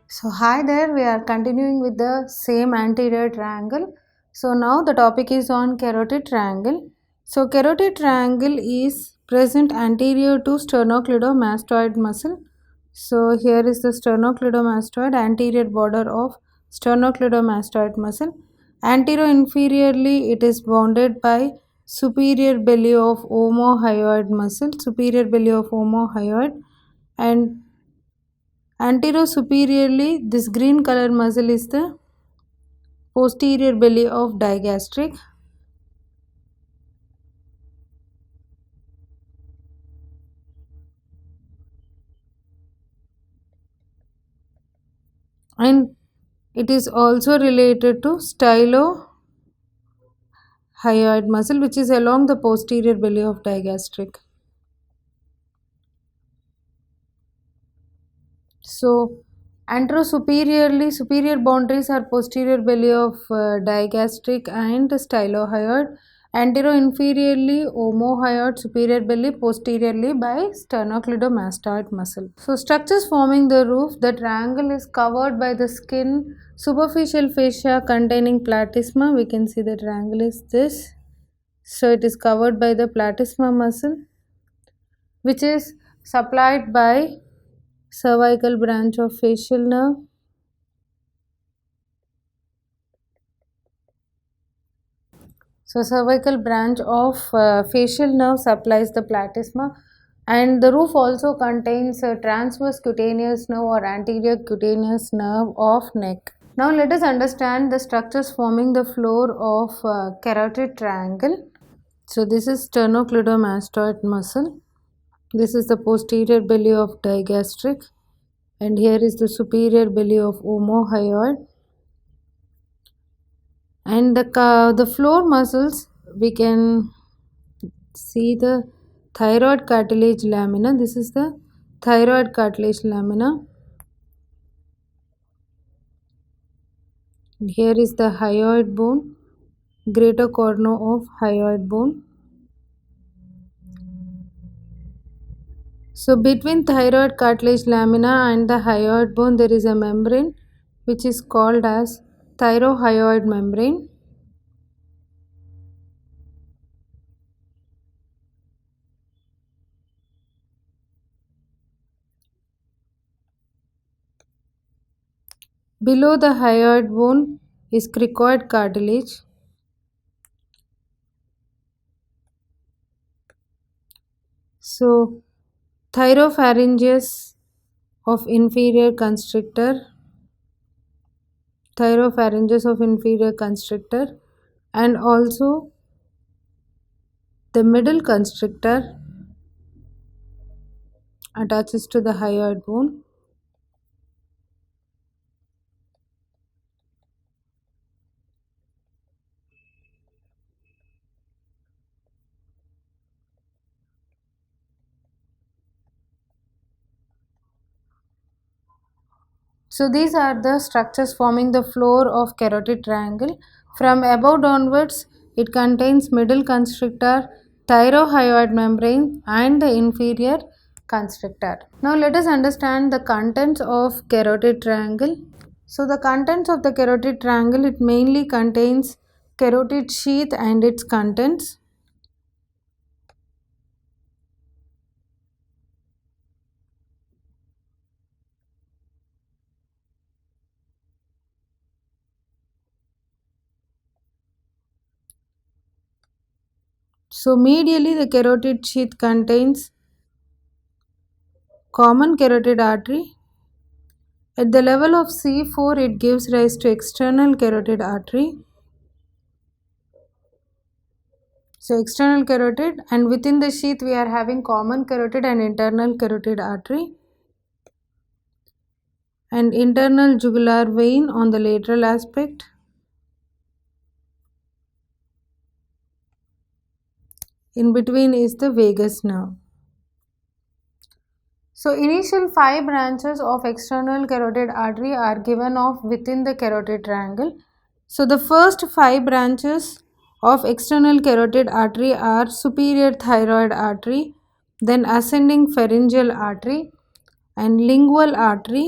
So hi there, we are continuing with the same anterior triangle. So now the topic is on carotid triangle. So carotid triangle is present anterior to sternocleidomastoid muscle. So here is the sternocleidomastoid, anterior border of sternocleidomastoid muscle. Anterior-inferiorly it is bounded by superior belly of omohyoid muscle, superior belly of omohyoid, and anterosuperiorly, this green color muscle is the posterior belly of digastric. And it is also related to stylohyoid muscle, which is along the posterior belly of digastric. So anterosuperiorly, superior boundaries are posterior belly of digastric and stylohyoid. Anteroinferiorly, omohyoid, superior belly, posteriorly by sternocleidomastoid muscle. So structures forming the roof, the triangle is covered by the skin, superficial fascia containing platysma. We can see the triangle is this. So it is covered by the platysma muscle, which is supplied by cervical branch of facial nerve. So cervical branch of facial nerve supplies the platysma, and the roof also contains a transverse cutaneous nerve or anterior cutaneous nerve of neck. Now let us understand the structures forming the floor of carotid triangle. So this is sternocleidomastoid muscle. This is the posterior belly of digastric, and here is the superior belly of omohyoid. And the floor muscles, we can see the thyroid cartilage lamina. This is the thyroid cartilage lamina. And here is the hyoid bone, greater corner of hyoid bone. So between thyroid cartilage lamina and the hyoid bone there is a membrane which is called as thyrohyoid membrane. Below the hyoid bone is cricoid cartilage. So thyropharyngeus of inferior constrictor, and also the middle constrictor attaches to the hyoid bone. So these are the structures forming the floor of carotid triangle. From above downwards, it contains middle constrictor, thyrohyoid membrane and the inferior constrictor. Now let us understand the contents of carotid triangle. So the contents of the carotid triangle, it mainly contains carotid sheath and its contents. So medially the carotid sheath contains common carotid artery. At the level of C4 it gives rise to external carotid artery. So external carotid, and within the sheath we are having common carotid and internal carotid artery, and internal jugular vein on the lateral aspect. In between is the vagus nerve. So initial 5 branches of external carotid artery are given off within the carotid triangle. So the first 5 branches of external carotid artery are superior thyroid artery, then ascending pharyngeal artery and lingual artery,